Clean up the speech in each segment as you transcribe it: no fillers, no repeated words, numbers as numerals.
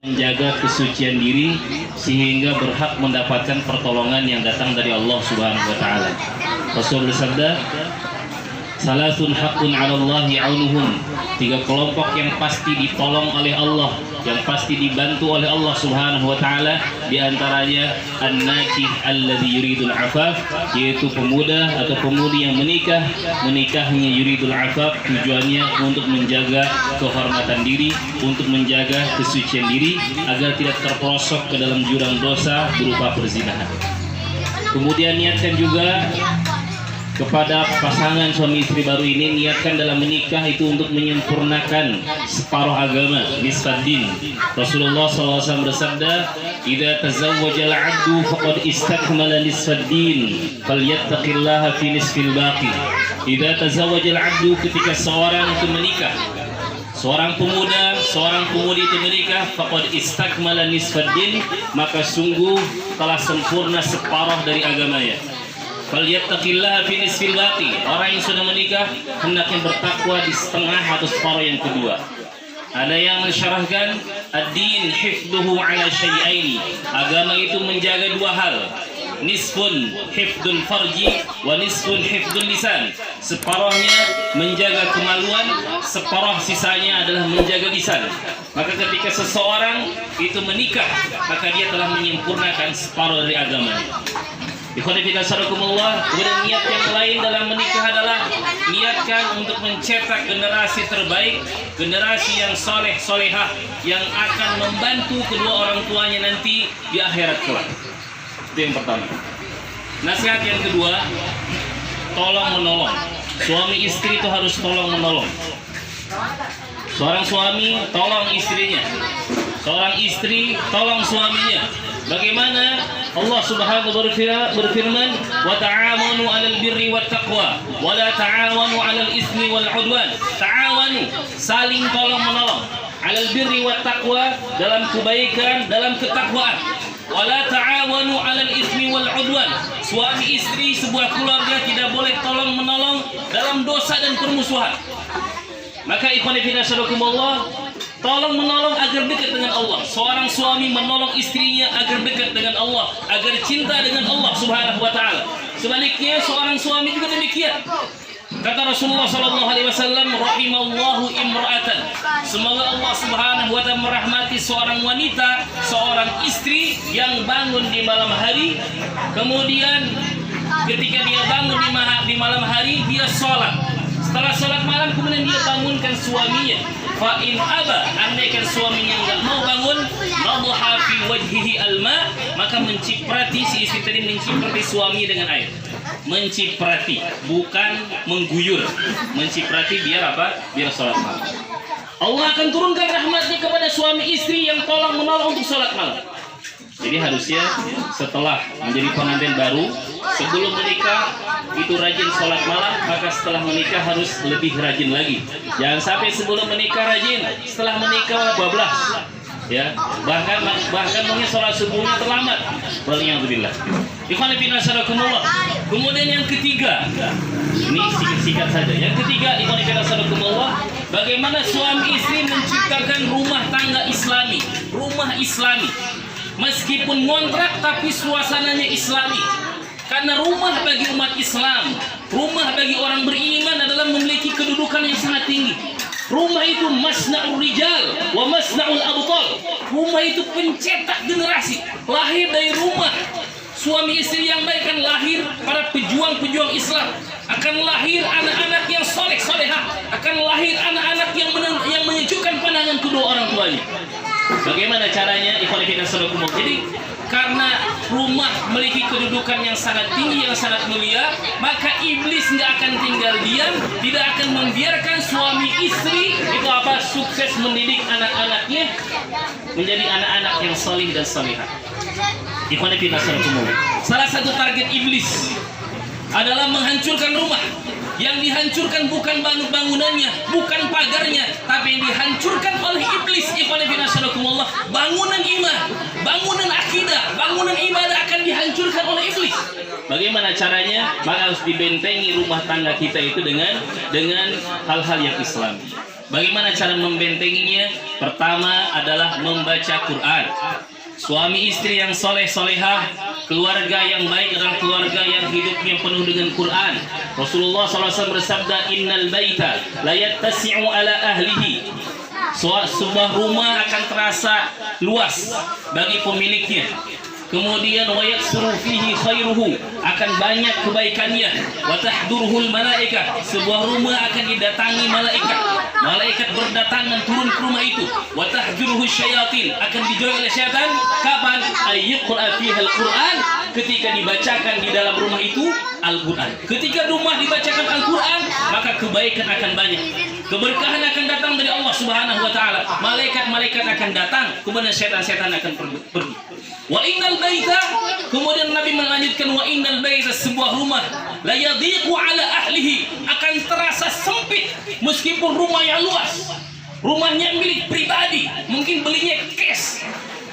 menjaga kesucian diri sehingga berhak mendapatkan pertolongan yang datang dari Allah Subhanahu wa taala. Rasul bersabda, "Salasun haqqun 'ala Allahi 'aunuhum." Tiga kelompok yang pasti ditolong oleh Allah, yang pasti dibantu oleh Allah Subhanahu wa taala, di antaranya an-nakih alladzi yuridul afaf, yaitu pemuda atau pemudi yang menikahnya yuridul afaf, tujuannya untuk menjaga kehormatan diri, untuk menjaga kesucian diri agar tidak terperosok ke dalam jurang dosa berupa perzinahan. Kemudian niatkan juga kepada pasangan suami istri baru ini, niatkan dalam menikah itu untuk menyempurnakan separuh agama, nisfaddin. Rasulullah SAW bersabda, "Idza tazawwaja al-'abdu faqad istakmala nisfaddin, falyattaqillaha fi nisfil baqi." Idza tazawwaja al-'abdu, ketika seorang itu menikah, seorang pemuda, seorang pemudi itu menikah, faqad istakmala nisfaddin, maka sungguh telah sempurna separuh dari agamanya. Falyattaqillaha fi nisfil baqi. Orang yang sudah menikah hendaknya bertakwa di setengah atau separuh yang kedua. Ada yang mensyarahkan ad-din hifdhuhu ala syai'aini. Agama itu menjaga dua hal. Nisfun hifdul farji wa nisfun hifdul lisan. Separuhnya menjaga kemaluan, separuh sisanya adalah menjaga lisan. Maka ketika seseorang itu menikah, maka dia telah menyempurnakan separuh dari agamanya. Kemudian niat yang lain dalam menikah adalah niatkan untuk mencetak generasi terbaik, generasi yang soleh solehah, yang akan membantu kedua orang tuanya nanti di akhirat kelak. Itu yang pertama. Nasihat yang kedua, tolong menolong. Suami istri itu harus tolong menolong. Seorang suami tolong istrinya, seorang istri tolong suaminya. Bagaimana Allah Subhanahu wa taala berfirman, "Wa ta'awanu 'alal birri wat taqwa, wa la ta'awanu 'alal ismi wal 'udwan." Ta'awanu, saling tolong menolong. 'Alal birri wat taqwa, dalam kebaikan, dalam ketakwaan. Wa la ta'awanu 'alal ismi wal 'udwan. Suami istri sebuah keluarga tidak boleh tolong menolong dalam dosa dan permusuhan. Maka ikhwan fillah syarakumullah, tolong menolong agar dekat dengan Allah. Seorang suami menolong istrinya agar dekat dengan Allah, agar cinta dengan Allah Subhanahu wa taala. Sebaliknya seorang suami juga demikian. Kata Rasulullah sallallahu alaihi wasallam, "Rahimallahu imra'atan." Semoga Allah Subhanahu wa taala merahmati seorang wanita, seorang istri yang bangun di malam hari, kemudian ketika dia bangun di malam hari dia sholat. Setelah sholat malam kemudian dia bangunkan suaminya. Fa in aba, andaikan suaminya enggak mau bangun, nadha fi wajhihi alma, maka menciprati, si istri tadi menciprati suami dengan air. Menciprati, bukan mengguyur. Menciprati biar apa? Biar sholat malam. Allah akan turunkan rahmatnya kepada suami istri yang tolong menolong untuk sholat malam. Jadi harusnya setelah menjadi pengantin baru, sebelum menikah itu rajin sholat malam, maka setelah menikah harus lebih rajin lagi. Jangan sampai sebelum menikah rajin, setelah menikah bablas. Ya, bahkan mungkin sholat subuhnya terlambat. Waliyadzubillah. Ikhwan fillah syarakumullah. Kemudian yang ketiga, ini singkat saja. Yang ketiga, ikhwan fillah syarakumullah, bagaimana suami istri menciptakan rumah tangga Islami, rumah Islami. Meskipun ngontrak tapi suasananya Islami. Karena rumah bagi umat Islam, rumah bagi orang beriman adalah memiliki kedudukan yang sangat tinggi. Rumah itu masna'ul rijal wa masna'ul abtal. Rumah itu pencetak generasi. Lahir dari rumah suami istri yang baik akan lahir para pejuang-pejuang Islam. Akan lahir anak-anak yang soleh solehah. Akan lahir anak-anak yang menyejukkan pandangan kedua orang tuanya. Bagaimana caranya? Jadi karena rumah memiliki kedudukan yang sangat tinggi, yang sangat mulia, maka iblis nggak akan tinggal diam, tidak akan membiarkan suami istri itu apa? Sukses mendidik anak-anaknya menjadi anak-anak yang salih dan salihah. Salah satu target iblis adalah menghancurkan rumah. Yang dihancurkan bukan bangunannya, bukan pagarnya, tapi yang dihancurkan oleh iblis. Bangunan iman, bangunan akidah, bangunan ibadah akan dihancurkan oleh iblis. Bagaimana caranya? Maka harus dibentengi rumah tangga kita itu dengan hal-hal yang Islami. Bagaimana cara membentenginya? Pertama adalah membaca Quran. Suami istri yang soleh solehah, keluarga yang baik adalah keluarga yang hidupnya penuh dengan Quran. Rasulullah SAW bersabda, Innal baita la yattasi'u ala ahlihi. Sebuah rumah akan terasa luas bagi pemiliknya. Kemudian wayat suruh fihi khairuhu, akan banyak kebaikannya. Wa tahduruhul malaikah, sebuah rumah akan didatangi malaikat. Malaikat berdatangan turun ke rumah itu. Wa tahduruhu syayatin, akan dijauhi oleh syaitan. Kapan? Ayyuqra fiha al-Quran, ketika dibacakan di dalam rumah itu Al-Quran. Ketika rumah dibacakan Al-Quran, maka kebaikan akan banyak. Keberkahan akan datang dari Allah Subhanahu wa taala. Malaikat-malaikat akan datang, kemudian setan-setan akan pergi. Wa innal baita, kemudian Nabi melanjutkan, wa innal baita, sebuah rumah la yadhiqu ala ahlihi, akan terasa sempit meskipun rumahnya luas. Rumahnya milik pribadi, mungkin belinya cash.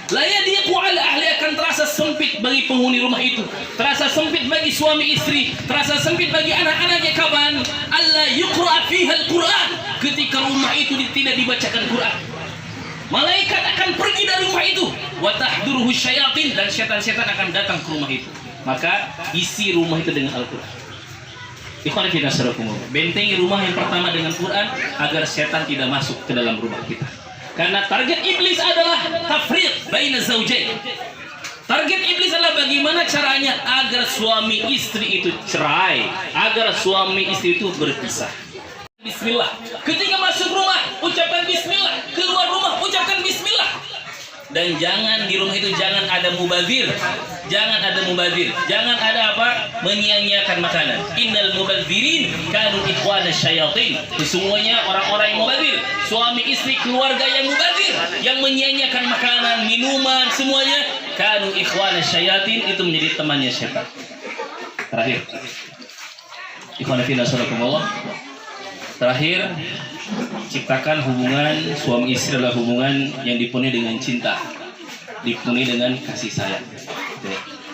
La yadhiqu ala ahli, akan terasa sempit bagi penghuni rumah itu, terasa sempit bagi suami istri, terasa sempit bagi anak-anaknya. Kapan? Alla yuqra fiha al-Quran, ketika rumah itu tidak dibacakan Quran. Malaikat akan pergi dari rumah itu. Wa tahduruhu syayatin, dan setan-setan akan datang ke rumah itu. Maka isi rumah itu dengan Al-Quran. Ikhwan fillah, bentengi rumah yang pertama dengan Quran agar setan tidak masuk ke dalam rumah kita. Karena target iblis adalah tafriq baina zaujain. Target iblis adalah bagaimana caranya agar suami istri itu cerai, agar suami istri itu berpisah. Bismillah. Ketika masuk rumah, ucapkan bismillah. Keluar rumah, ucapkan bismillah. Dan jangan di rumah itu jangan ada mubadzir. Jangan ada mubadzir. Jangan ada apa? Menyia-nyiakan makanan. Innal mubadzirin kanu ikhwana syayatin. Semuanya orang-orang yang mubadzir. Suami istri keluarga yang mubadzir, yang menyia-nyiakan makanan, minuman, semuanya kanu ikhwana syayatin, itu menjadi temannya setan. Terakhir. Ikhwana fillah subhanallah. Terakhir, ciptakan hubungan suami istri adalah hubungan yang dipenuhi dengan cinta, dipenuhi dengan kasih sayang.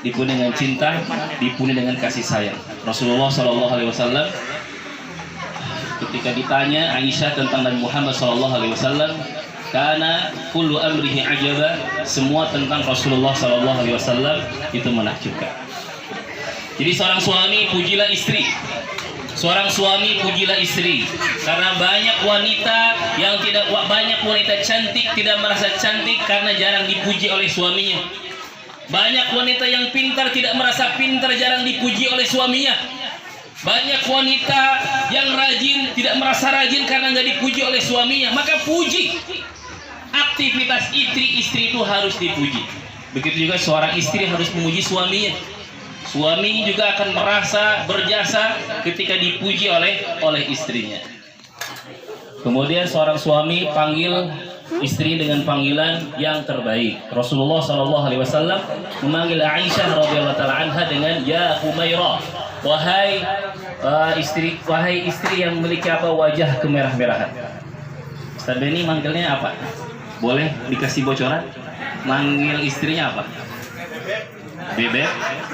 Dipenuhi dengan cinta, dipenuhi dengan kasih sayang. Rasulullah SAW ketika ditanya Aisyah tentang Nabi Muhammad SAW, karena kullu amrihi ajaba, semua tentang Rasulullah SAW itu menakjubkan. Jadi seorang suami pujilah istri. Seorang suami pujilah istri, karena banyak wanita cantik tidak merasa cantik karena jarang dipuji oleh suaminya. Banyak wanita yang pintar tidak merasa pintar, jarang dipuji oleh suaminya. Banyak wanita yang rajin tidak merasa rajin karena nggak dipuji oleh suaminya. Maka puji. Aktivitas istri itu harus dipuji. Begitu juga seorang istri harus memuji suaminya. Suami juga akan merasa berjasa ketika dipuji oleh istrinya. Kemudian seorang suami panggil istri dengan panggilan yang terbaik. Rasulullah SAW memanggil Aisyah radhiyallahu taala anha dengan ya Humairah, wahai istri yang memiliki apa, wajah kemerah-merahan. Ustaz Beni manggilnya apa? Boleh dikasih bocoran? Manggil istrinya apa? Bebek,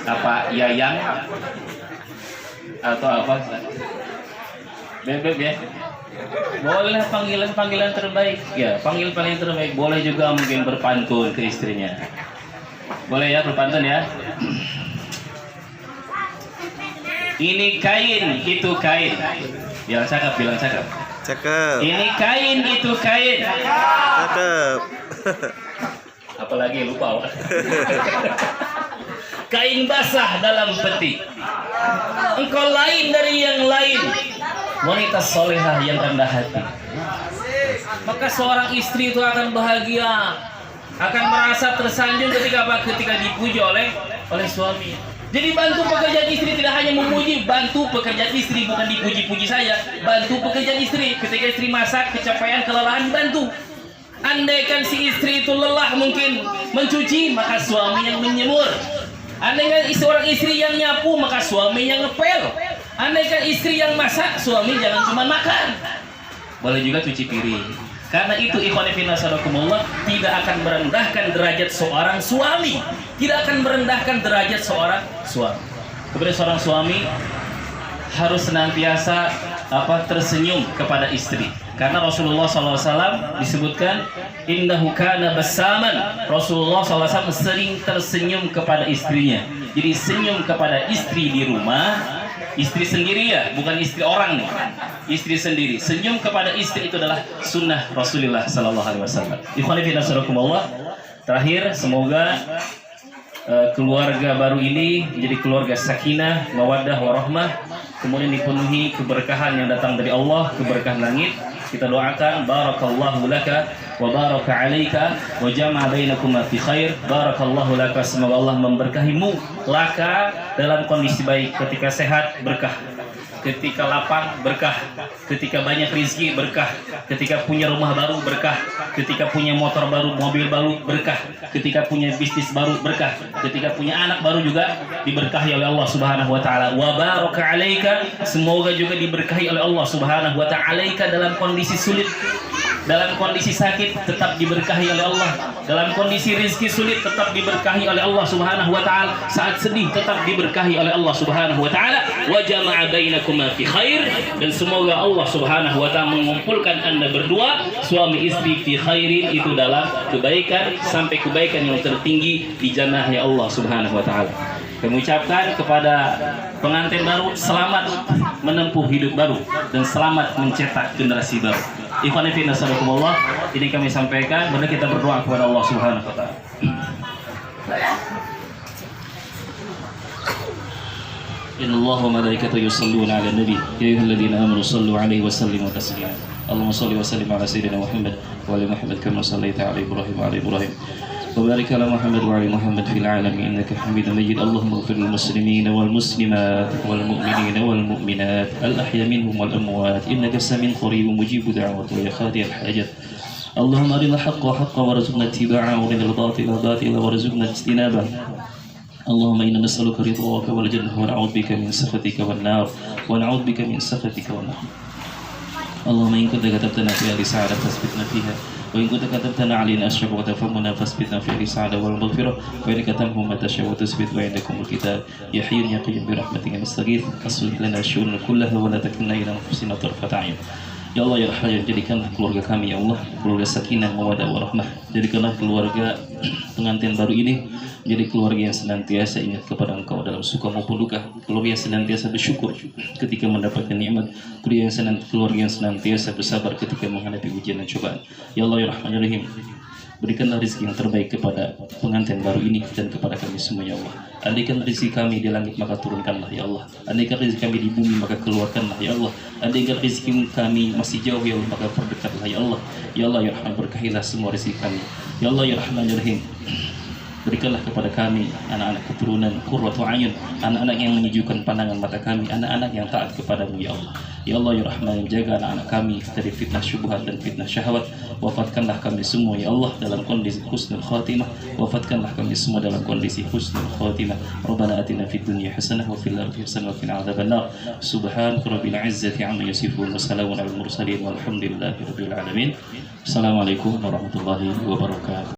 apa Yayang, atau apa? Bebek ya. Boleh panggilan terbaik ya, panggilan terbaik. Boleh juga mungkin berpantun ke istrinya. Boleh ya, berpantun ya. Ini kain, itu kain. Bilang cakep. Cakep. Ini kain, itu kain. Cakep. Apalagi lupa. Kain basah dalam peti. Engkau lain dari yang lain, wanita solehah yang rendah hati. Maka seorang istri itu akan bahagia, akan merasa tersanjung ketika dipuji oleh suami. Jadi bantu pekerjaan istri, tidak hanya memuji, bantu pekerjaan istri, bukan dipuji-puji saja. Bantu pekerjaan istri. Ketika istri masak, kecapean, kelelahan, bantu. Andaikan si istri itu lelah mungkin mencuci, maka suami yang menyemur. Andaikan seorang istri yang nyapu, maka suami yang ngepel. Andaikan istri yang masak, suami jangan cuma makan. Boleh juga cuci piring. Karena itu ikhwan fillah sadaqakumullah, tidak akan merendahkan derajat seorang suami. Tidak akan merendahkan derajat seorang suami. Kepada seorang suami harus senantiasa tersenyum kepada istri. Karena Rasulullah SAW disebutkan innahu kana bassaman. Rasulullah SAW sering tersenyum kepada istrinya. Jadi senyum kepada istri di rumah, istri sendiri ya, bukan istri orang nih, istri sendiri. Senyum kepada istri itu adalah sunnah Rasulullah SAW. Ikhwani fillah nasrakumullah. Terakhir, semoga keluarga baru ini menjadi keluarga sakinah, mawaddah, warahmah, kemudian dipenuhi keberkahan yang datang dari Allah, keberkahan langit. Kita doakan barakallahu laka wa baraka alaika wa jama'a bainakuma fi khair. Barakallahu laka, semoga Allah memberkahimu laka dalam kondisi baik, ketika sehat berkah, ketika lapang berkah, ketika banyak rezeki berkah, ketika punya rumah baru berkah, ketika punya motor baru, mobil baru berkah, ketika punya bisnis baru berkah, ketika punya anak baru juga diberkahi oleh Allah Subhanahu wa taala. Wa baraka alaika, semoga juga diberkahi oleh Allah Subhanahu wa taala dalam kondisi sulit, dalam kondisi sakit tetap diberkahi oleh Allah, dalam kondisi rezeki sulit tetap diberkahi oleh Allah Subhanahu wa taala, saat sedih tetap diberkahi oleh Allah Subhanahu wa taala. Wa jama'a bainakuma fi khair, dan semoga Allah Subhanahu wa taala mengumpulkan Anda berdua suami istri fi khairin, itu dalam kebaikan, sampai kebaikan yang tertinggi di jannahnya Allah Subhanahu wa taala. Kami ucapkan kepada pengantin baru selamat menempuh hidup baru dan selamat mencetak generasi baru. Ikhwan fillah nasrakumullah, ini kami sampaikan, benar kita berdoa kepada Allah Subhanahu wa taala. Innallaha wa malaikatahu yusholluna 'alan nabi ya ayyuhalladzina amanu shallu 'alaihi wa sallimu taslima. Allahumma shalli wa sallim 'ala sayyidina Muhammad wa ali Muhammad kama shallaita 'ala Ibrahim wa 'ala Ibrahim. وبارك على محمد وعلى محمد في العالمين إنك حميد مجيد. اللهم اغفر للمسلمين والمسلمات والمؤمنين والمؤمنات الأحياء منهم والأموات إنك سميع قريب مجيب دعوات ويا خاطئ الحاجات. اللهم أرنا الحق حقا وارزقنا اتباعه وأرنا الباطل باطلا وارزقنا اجتنابه. اللهم إنا نسألك رضاك والجنة ونعوذ بك من سخطك والنار ونعوذ بك من سخطك والنار. اللهم إن كنت كتبتنا في هذه السعادة فاثبتنا فيها، وإن كنت كتبتنا علينا أشرف وتفهمنا فاثبتنا في هذه السعادة والمغفرة، وإنك تمحو ما تشاء وتثبت وعندكم الكتاب. يا حي يا قيوم برحمتك نستغيث، أصلح لنا الشؤون كلها ولا تكلنا إلى أنفسنا طرفة عين. Ya Allah ya Rahman, jadikanlah keluarga kami ya Allah keluarga sakinah mawaddah warahmah. Jadikanlah keluarga pengantin baru ini jadi keluarga yang senantiasa ingat kepada Engkau dalam suka maupun duka, keluarga yang senantiasa bersyukur ketika mendapatkan nikmat, keluarga yang senantiasa bersabar ketika menghadapi ujian dan cobaan. Ya Allah ya Rahman ya Rahim, berikanlah rezeki yang terbaik kepada pengantin baru ini dan kepada kami semua ya Allah. Andaikan rezeki kami di langit maka turunkanlah ya Allah. Andaikan rezeki kami di bumi maka keluarkanlah ya Allah. Andaikan rezeki kami masih jauh ya Allah maka perdekatlah ya Allah. Ya Allah ya Rahman, berkahilah semua rezeki kami. Ya Allah ya Rahman ya Rahim, berikanlah kepada kami anak-anak keturunan qurratu ayun, anak-anak yang menyejukkan pandangan mata kami, anak-anak yang taat kepadamu ya Allah. Ya Allah ya Rahman, jaga anak-anak kami dari fitnah syubhat dan fitnah syahwat. Wafatkanlah kami semua ya Allah dalam kondisi husnul khatimah. Wafatkanlah kami semua dalam kondisi husnul khatimah. Rabbana atina fid dunya hasanah wa fil akhirati hasanah wa qina adzabannar. Subhan rabbil izzati amma yasifun wa salamun alal mursalin walhamdulillahi rabbil alamin. Assalamualaikum warahmatullahi wabarakatuh.